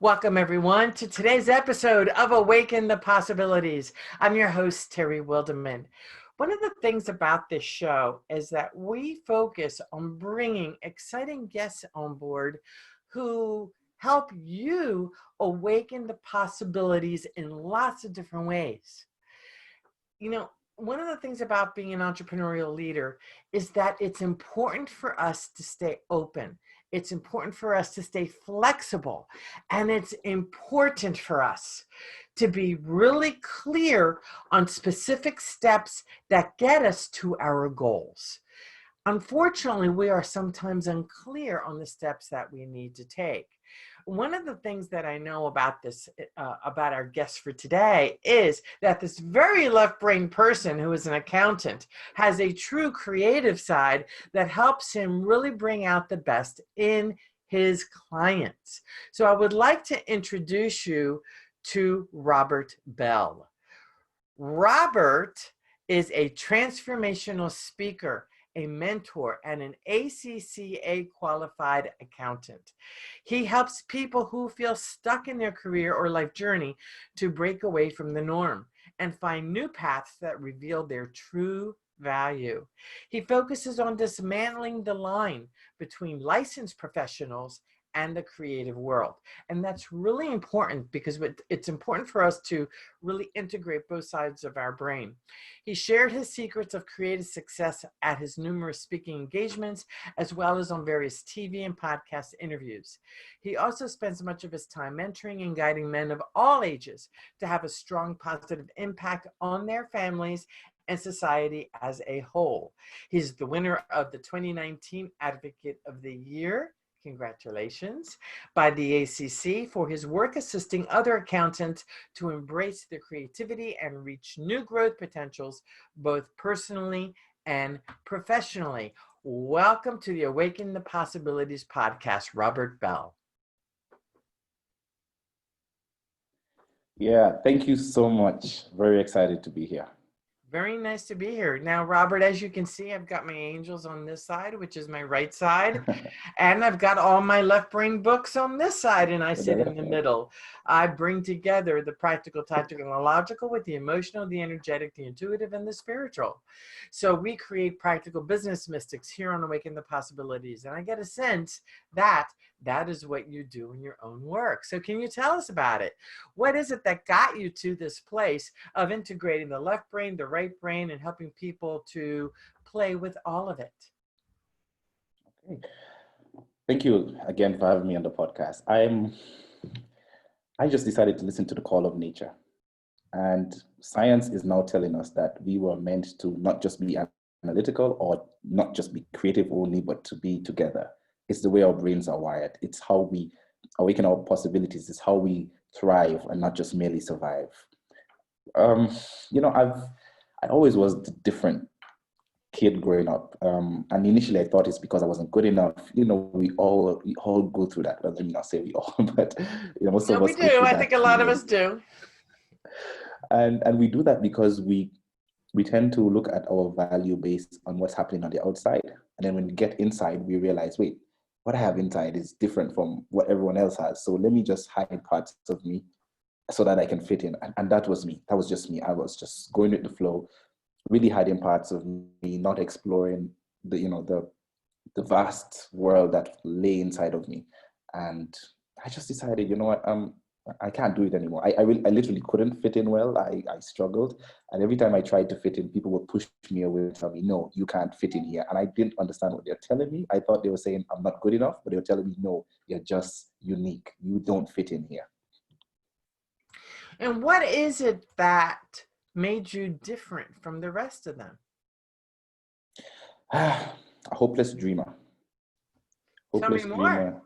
Welcome, everyone, to today's episode of Awaken the Possibilities. I'm your host, Terry Wildemann. One of the things about this show is that we focus on bringing exciting guests on board who help you awaken the possibilities in lots of different ways. You know, one of the things about being an entrepreneurial leader is that it's important for us to stay open. It's important for us to stay flexible. And it's important for us to be really clear on specific steps that get us to our goals. Unfortunately, we are sometimes unclear on the steps that we need to take. One of the things that I know about this, about our guest for today, is that this very left-brain person who is an accountant has a true creative side that helps him really bring out the best in his clients. So I would like to introduce you to Rober Belle. Robert is a transformational speaker, a mentor, and an ACCA qualified accountant. He helps people who feel stuck in their career or life journey to break away from the norm and find new paths that reveal their true value. He focuses on dismantling the line between licensed professionals and the creative world. And that's really important because it's important for us to really integrate both sides of our brain. He shared his secrets of creative success at his numerous speaking engagements, as well as on various TV and podcast interviews. He also spends much of his time mentoring and guiding men of all ages to have a strong positive impact on their families and society as a whole. He's the winner of the 2019 Advocate of the Year. Congratulations, by the ACC for his work assisting other accountants to embrace their creativity and reach new growth potentials, both personally and professionally. Welcome to the Awaken the Possibilities Podcast, Rober Belle. Yeah, thank you so much. Very excited to be here. Very nice to be here. Now, Robert, as you can see, I've got my angels on this side, which is my right side, and I've got all my left brain books on this side, and I sit in the middle. I bring together the practical, tactical, and the logical with the emotional, the energetic, the intuitive, and the spiritual. So we create practical business mystics here on Awaken the Possibilities, and I get a sense that that is what you do in your own work. So can you tell us about it? What is it that got you to this place of integrating the left brain, the right brain, and helping people to play with all of it? Okay. Thank you again for having me on the podcast. I just decided to listen to the call of nature. And science is now telling us that we were meant to not just be analytical or not just be creative only, but to be together. It's the way our brains are wired. It's how we awaken our possibilities. It's how we thrive and not just merely survive. I always was the different kid growing up. And initially I thought it's because I wasn't good enough. We all go through that. Let me not say we all, but most of us we do. I think a lot of us do. And we do that because we tend to look at our value based on what's happening on the outside. And then when we get inside, we realize, wait, what I have inside is different from what everyone else has. So let me just hide parts of me so that I can fit in. And that was me. That was just me. I was just going with the flow, really hiding parts of me, not exploring the vast world that lay inside of me. And I just decided, you know what, I can't do it anymore. I literally couldn't fit in well. I struggled. And every time I tried to fit in, people would push me away and tell me, no, you can't fit in here. And I didn't understand what they're telling me. I thought they were saying I'm not good enough, but they were telling me, no, you're just unique. You don't fit in here. And what is it that made you different from the rest of them? A hopeless dreamer. Tell me more.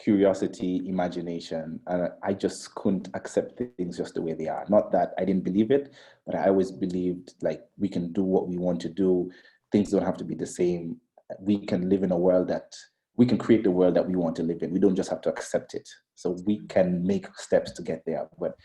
Curiosity, imagination, and I just couldn't accept things just the way they are. Not that I didn't believe it, but I always believed like we can do what we want to do. Things don't have to be the same. We can live in a world that we can create the world that we want to live in. We don't just have to accept it. So we can make steps to get there. But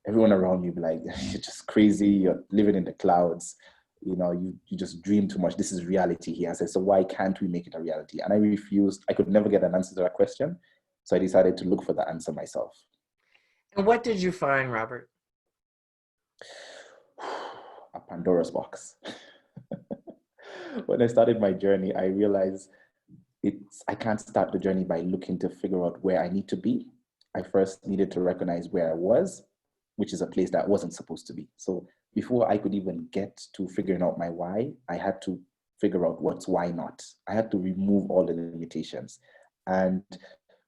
everyone around me be like, you're just crazy. You're living in the clouds. You just dream too much. This is reality here. I said, so why can't we make it a reality? And I refused. I could never get an answer to that question. So I decided to look for the answer myself. And what did you find, Robert? A Pandora's box. When I started my journey, I realized I can't start the journey by looking to figure out where I need to be. I first needed to recognize where I was, which is a place that I wasn't supposed to be. So before I could even get to figuring out my why, I had to figure out what's why not. I had to remove all the limitations. And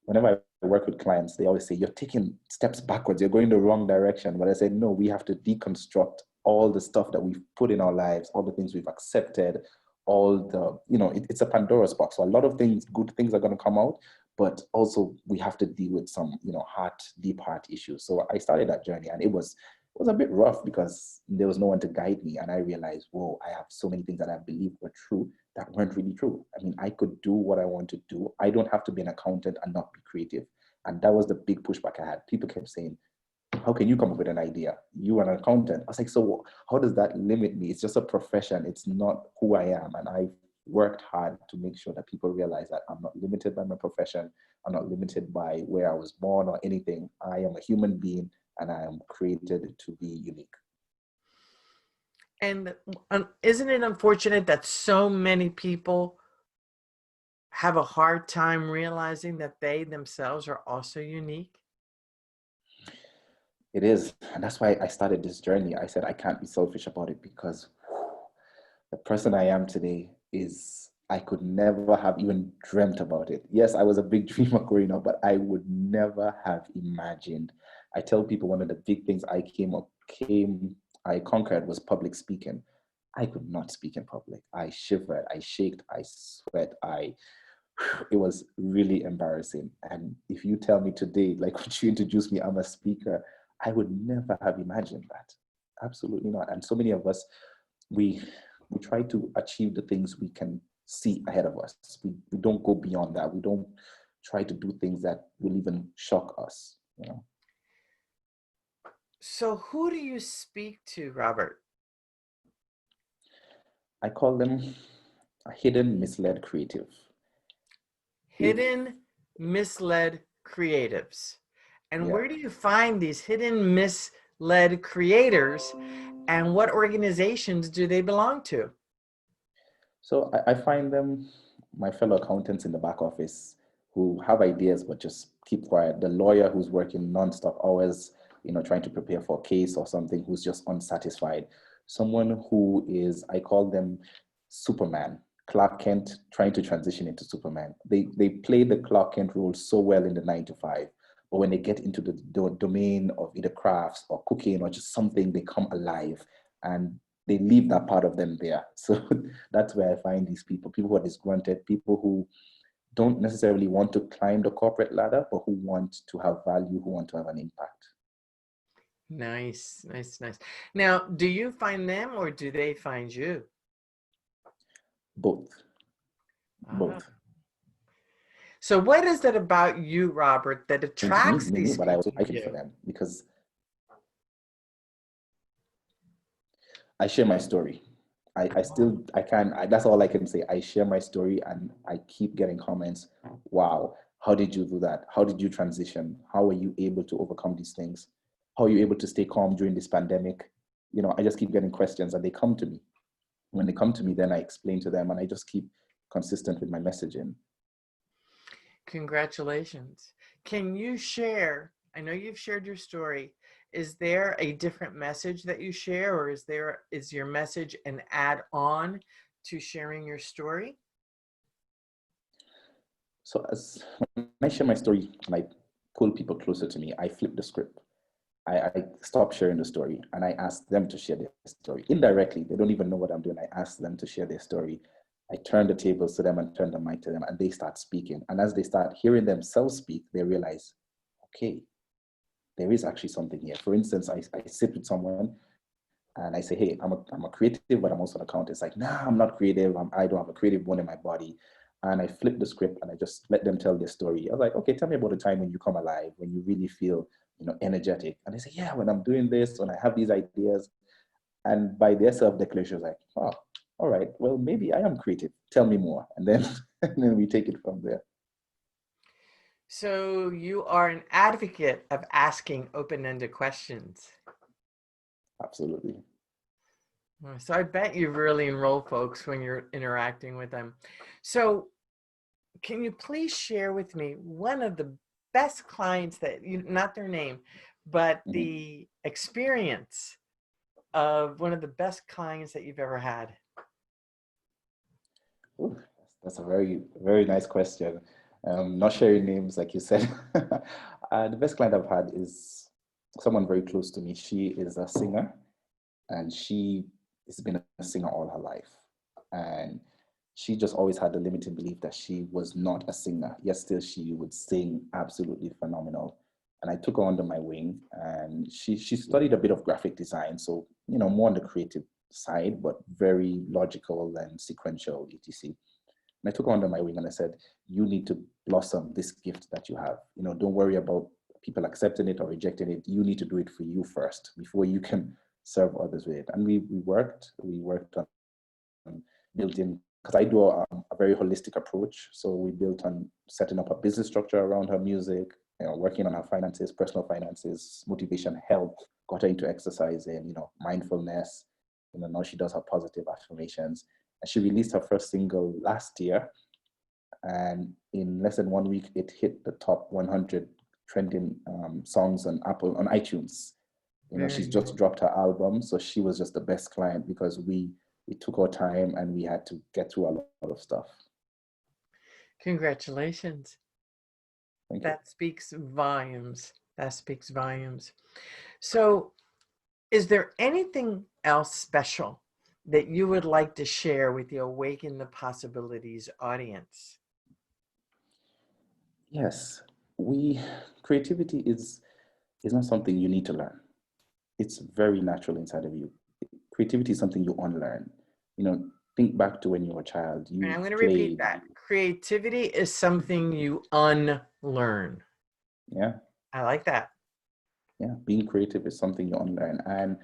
whenever I work with clients, they always say, you're taking steps backwards, you're going the wrong direction. But I said, no, we have to deconstruct all the stuff that we've put in our lives, all the things we've accepted, all the, it's a Pandora's box. So a lot of things, good things are going to come out, but also we have to deal with some, deep heart issues. So I started that journey, and it was a bit rough because there was no one to guide me. And I realized, whoa, I have so many things that I believed were true that weren't really true. I mean, I could do what I want to do. I don't have to be an accountant and not be creative. And that was the big pushback I had. People kept saying, how can you come up with an idea? You are an accountant. I was like, so how does that limit me? It's just a profession. It's not who I am. And I worked hard to make sure that people realize that I'm not limited by my profession. I'm not limited by where I was born or anything. I am a human being, and I am created to be unique. And isn't it unfortunate that so many people have a hard time realizing that they themselves are also unique? It is. And that's why I started this journey. I said, I can't be selfish about it, because the person I am today I could never have even dreamt about it. Yes, I was a big dreamer growing up, but I would never have imagined. I tell people one of the big things I conquered was public speaking. I could not speak in public. I shivered, I shaked, I sweat, it was really embarrassing. And if you tell me today, like when you introduced me, I'm a speaker, I would never have imagined that. Absolutely not. And so many of us, we try to achieve the things we can see ahead of us. We don't go beyond that. We don't try to do things that will even shock us, So who do you speak to, Robert? I call them a hidden, misled creative. Hidden, misled creatives. And Yeah. where do you find these hidden, misled creators, and what organizations do they belong to? So I find them, my fellow accountants in the back office, who have ideas but just keep quiet. The lawyer who's working nonstop, always, trying to prepare for a case or something, who's just unsatisfied. Someone who is, I call them Superman, Clark Kent trying to transition into Superman. They play the Clark Kent role so well in the 9 to 5, but when they get into the domain of either crafts or cooking or just something, they come alive, and they leave that part of them there. So that's where I find these people who are disgruntled, people who don't necessarily want to climb the corporate ladder, but who want to have value, who want to have an impact. Nice. Now, do you find them or do they find you? Both. Both. So what is it about you, Robert, that attracts these but people? I also like it for them, because I share my story. That's all I can say. I share my story, and I keep getting comments. Wow, how did you do that? How did you transition? How were you able to overcome these things? How are you able to stay calm during this pandemic? I just keep getting questions, and they come to me. When they come to me, then I explain to them, and I just keep consistent with my messaging. Congratulations. Can you share? I know you've shared your story. Is there a different message that you share, or is your message an add-on to sharing your story? So when I share my story and I pull people closer to me, I flip the script. I stop sharing the story, and I ask them to share their story. Indirectly, they don't even know what I'm doing. I ask them to share their story. I turn the tables to them and turn the mic to them, and they start speaking. And as they start hearing themselves speak, they realize, okay, there is actually something here. For instance, I sit with someone and I say, hey, I'm a creative, but I'm also an accountant. It's like, nah, I'm not creative. I don't have a creative bone in my body. And I flip the script and I just let them tell their story. I was like, okay, tell me about a time when you come alive, when you really feel, energetic. And they say, yeah, when I'm doing this, when I have these ideas. And by their self-declaration, like, oh, all right, well, maybe I am creative. Tell me more. And then we take it from there. So you are an advocate of asking open-ended questions. Absolutely. So I bet you really enroll folks when you're interacting with them. So can you please share with me one of the best clients that you, not their name, but Mhm. the experience of one of the best clients that you've ever had? Ooh, that's a very, very nice question. Not sharing names, like you said. The best client I've had is someone very close to me. She is a singer, and she has been a singer all her life. And she just always had the limiting belief that she was not a singer, yet still she would sing absolutely phenomenal. And I took her under my wing, and she studied a bit of graphic design, so more on the creative side, but very logical and sequential, etc. And I took her under my wing and I said, you need to blossom this gift that you have. Don't worry about people accepting it or rejecting it. You need to do it for you first before you can serve others with it. And we worked on building, because I do a very holistic approach. So we built on setting up a business structure around her music, working on her finances, personal finances, motivation, health, got her into exercising, mindfulness. Now she does her positive affirmations. And she released her first single last year. And in less than 1 week, it hit the top 100 trending songs on iTunes. Very She's good. just dropped her album, so she was just the best client because we took our time and we had to get through a lot of stuff. Congratulations. Thank you. That speaks volumes. That speaks volumes. So is there anything else special that you would like to share with the Awaken the Possibilities audience? Yes, creativity is not something you need to learn. It's very natural inside of you. Creativity is something you unlearn. Think back to when you were a child. And You I'm going to repeat played. that. Creativity is something you unlearn. Yeah, I like that. yeah. Being creative is something you unlearn. And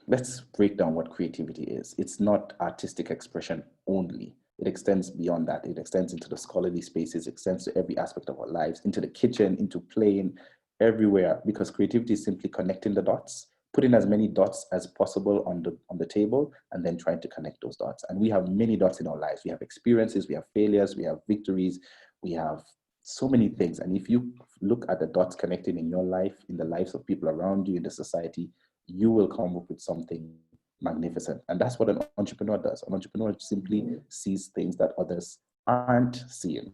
let's break down what creativity is. It's not artistic expression only. It extends beyond that. It extends into the scholarly spaces, it extends to every aspect of our lives, into the kitchen, into playing, everywhere, because creativity is simply connecting the dots, putting as many dots as possible on the table, and then trying to connect those dots. And we have many dots in our lives. We have experiences, we have failures, we have victories, we have so many things. And if you look at the dots connecting in your life, in the lives of people around you, in the society, you will come up with something magnificent. And that's what an entrepreneur does. An entrepreneur simply sees things that others aren't seeing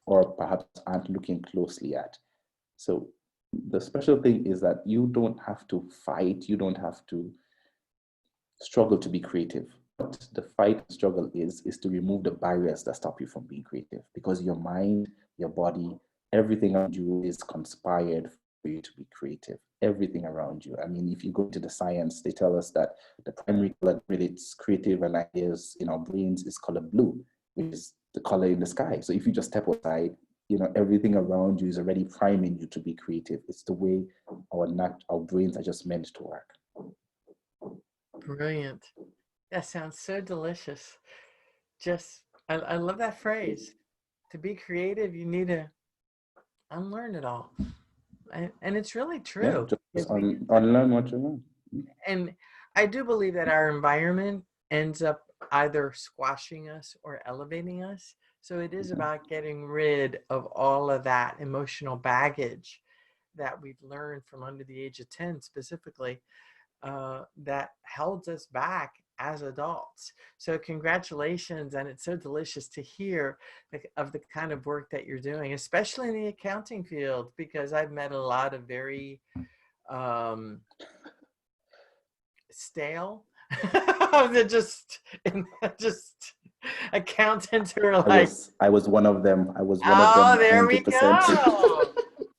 or perhaps aren't looking closely at. So the special thing is that you don't have to fight, you don't have to struggle to be creative. What the fight and struggle is to remove the barriers that stop you from being creative, because your mind, your body, everything around you is conspired for you to be creative. Everything around you. I mean, if you go into the science, they tell us that the primary color that relates creative and ideas in our brains is color blue, which is the color in the sky. So if you just step outside, everything around you is already priming you to be creative. It's the way our brains are just meant to work. Brilliant. That sounds so delicious. I love that phrase. To be creative, you need to unlearn it all. And it's really Yeah, true. just unlearn what you know. And I do believe that our environment ends up either squashing us or elevating us. So it is about getting rid of all of that emotional baggage that we've learned from under the age of 10 specifically, that held us back as adults. So congratulations, and it's so delicious to hear of the kind of work that you're doing, especially in the accounting field, because I've met a lot of very um, stale, they're just accountants who are like, I was one of them. I was one of oh, them there we 100%. go.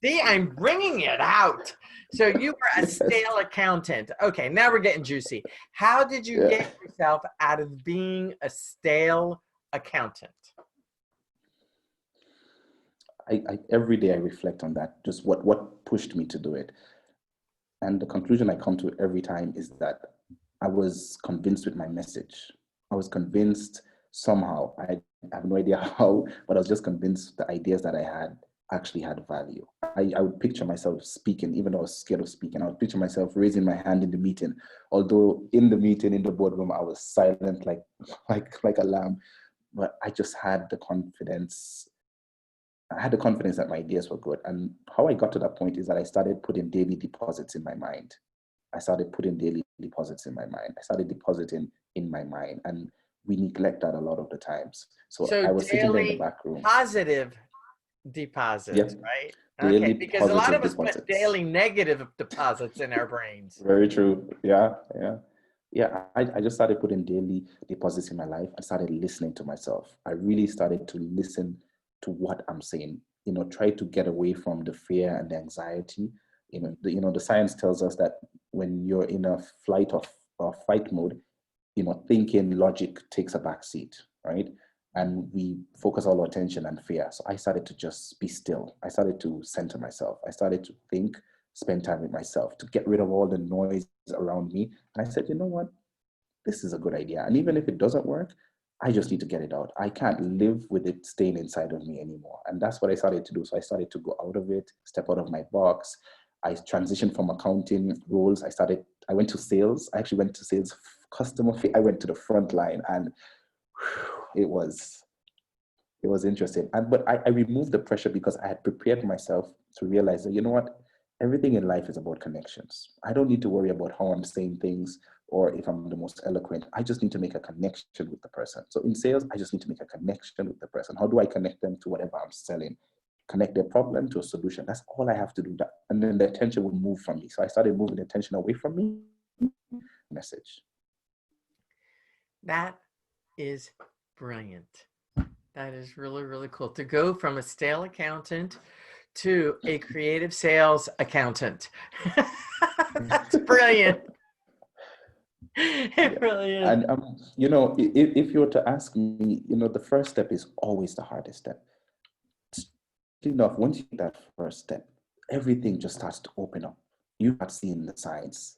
See, I'm bringing it out. So you were a Yes. stale accountant. Okay, now we're getting juicy. How did you Yeah. get yourself out of being a stale accountant? Every day I reflect on that, just what pushed me to do it. And the conclusion I come to every time is that I was convinced with my message. I was convinced somehow. I have no idea how, but I was just convinced the ideas that I had actually had value. I would picture myself speaking, even though I was scared of speaking. I would picture myself raising my hand in the meeting, although in the meeting, in the boardroom, I was silent like a lamb. But I just had the confidence. I had the confidence that my ideas were good. And how I got to that point is that I started putting daily deposits in my mind. I started putting daily deposits in my mind. I started depositing in my mind. And we neglect that a lot of the times. So So I was sitting there in the daily back room. positive Yep. deposits, right? Okay, Daily because a lot positive of us put deposits. daily negative deposits in our brains. Very true. Yeah, yeah. Yeah, I just started putting daily deposits in my life. I started listening to myself. I really started to listen to what I'm saying. Try to get away from the fear and the anxiety. The science tells us that when you're in a flight or fight mode, thinking logic takes a back seat, right? And we focus all our attention on fear. So I started to just be still. I started to center myself. I started to think, spend time with myself, to get rid of all the noise around me. And I said, you know what? This is a good idea. And even if it doesn't work, I just need to get it out. I can't live with it staying inside of me anymore. And that's what I started to do. So I started to go out of it, step out of my box. I transitioned from accounting roles. I went to sales. I actually went to sales, I went to the front line, and it was interesting. But I removed the pressure because I had prepared myself to realize that, you know what, everything in life is about connections. I don't need to worry about how I'm saying things or if I'm the most eloquent. I just need to make a connection with the person. So in sales, I just need to make a connection with the person. How do I connect them to whatever I'm selling? Connect their problem to a solution. That's all I have to do. And then the attention will move from me. So I started moving the attention away from me. Message. That is brilliant. That is really, really cool. To go from a stale accountant to a creative sales accountant. That's brilliant. It really is. And if you were to ask me, the first step is always the hardest step. Enough, once you take that first step, everything just starts to open up. You start seeing the science.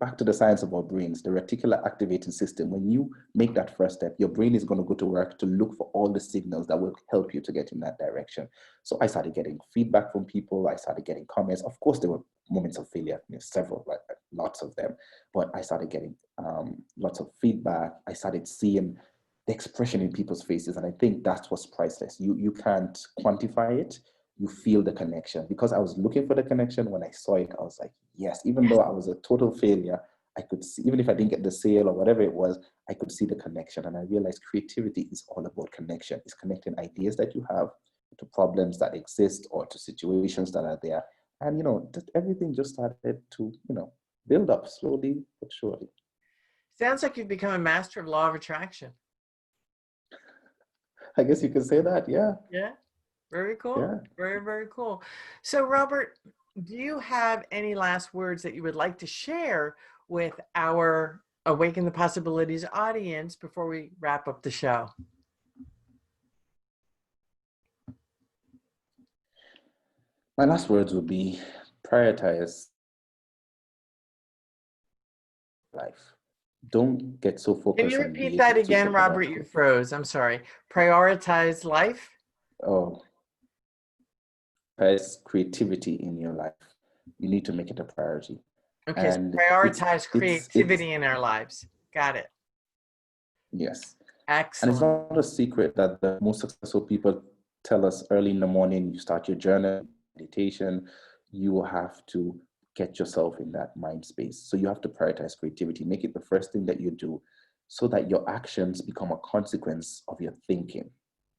Back to the science of our brains, the reticular activating system. When you make that first step, your brain is going to go to work to look for all the signals that will help you to get in that direction. So I started getting feedback from people. I started getting comments. Of course, there were moments of failure, several, lots of them. But I started getting lots of feedback. I started seeing the expression in people's faces. And I think that's what's priceless. You can't quantify it. You feel the connection. Because I was looking for the connection, when I saw it, I was like, yes, even though I was a total failure, I could see, even if I didn't get the sale or whatever it was, I could see the connection. And I realized creativity is all about connection. It's connecting ideas that you have to problems that exist or to situations that are there. And, everything just started to, build up slowly but surely. Sounds like you've become a master of law of attraction. I guess you could say that, yeah. Yeah, very cool. Yeah. Very, very cool. So, Robert, do you have any last words that you would like to share with our Awaken the Possibilities audience before we wrap up the show? My last words would be prioritize life. Don't get so focused. Can you repeat that again, Robert? You froze. I'm sorry. Prioritize life. Oh, prioritize creativity in your life. You need to make it a priority. Okay, and so prioritize creativity in our lives. Got it. Yes. Excellent. And it's not a secret that the most successful people tell us early in the morning, you start your journal, meditation, you have to get yourself in that mind space. So you have to prioritize creativity, make it the first thing that you do so that your actions become a consequence of your thinking.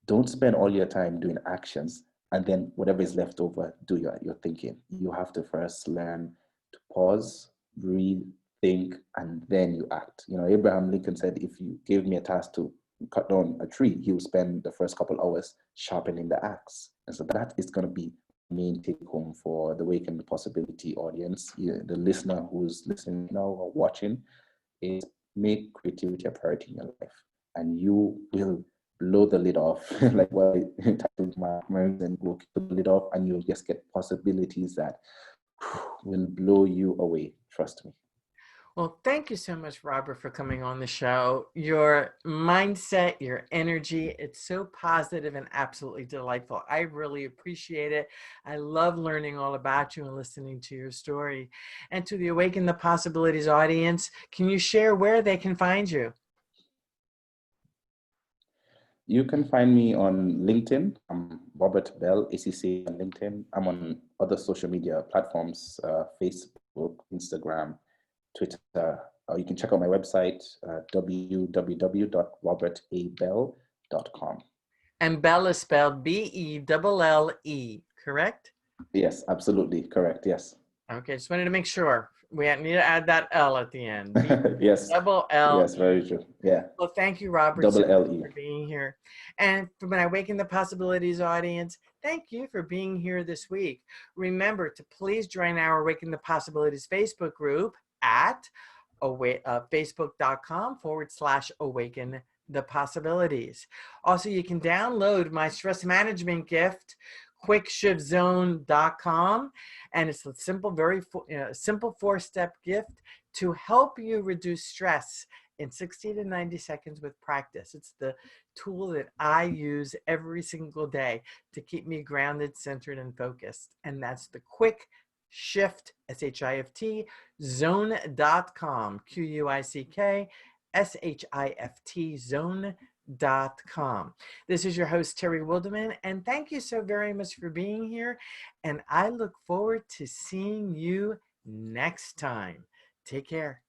Don't spend all your time doing actions and then whatever is left over, do your thinking. You have to first learn to pause, breathe, think, and then you act. Abraham Lincoln said, if you gave me a task to cut down a tree, he will spend the first couple hours sharpening the axe. And so that is going to be main take home for the Awaken the Possibility audience, the listener who's listening now or watching, is make creativity a priority in your life, and you will blow the lid off, like what I titled my book, the lid off, and you'll just get possibilities that will blow you away. Trust me. Well, thank you so much, Robert, for coming on the show. Your mindset, your energy, it's so positive and absolutely delightful. I really appreciate it. I love learning all about you and listening to your story. And to the Awaken the Possibilities audience, can you share where they can find you? You can find me on LinkedIn. I'm Rober Belle, ACC on LinkedIn. I'm on other social media platforms, Facebook, Instagram, Twitter. You can check out my website, www.robertabelle.com. And Belle is spelled Belle, correct? Yes, absolutely. Correct. Yes. Okay, just wanted to make sure. We need to add that L at the end. B Yes. double L. Yes, very true. Yeah. Well, thank you, Robert, so Double much LE. for being here. And for my Awaken the Possibilities audience, thank you for being here this week. Remember to please join our Awaken the Possibilities Facebook group at facebook.com/Awaken the Possibilities. Also, you can download my stress management gift, quickshiftzone.com, and it's a simple, simple 4-step gift to help you reduce stress in 60 to 90 seconds with practice. It's the tool that I use every single day to keep me grounded, centered, and focused. And that's the Quick Shift, SHIFT, zone.com, QUICK, zone.com. This is your host, Terry Wildemann, and thank you so very much for being here. And I look forward to seeing you next time. Take care.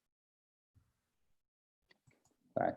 Bye.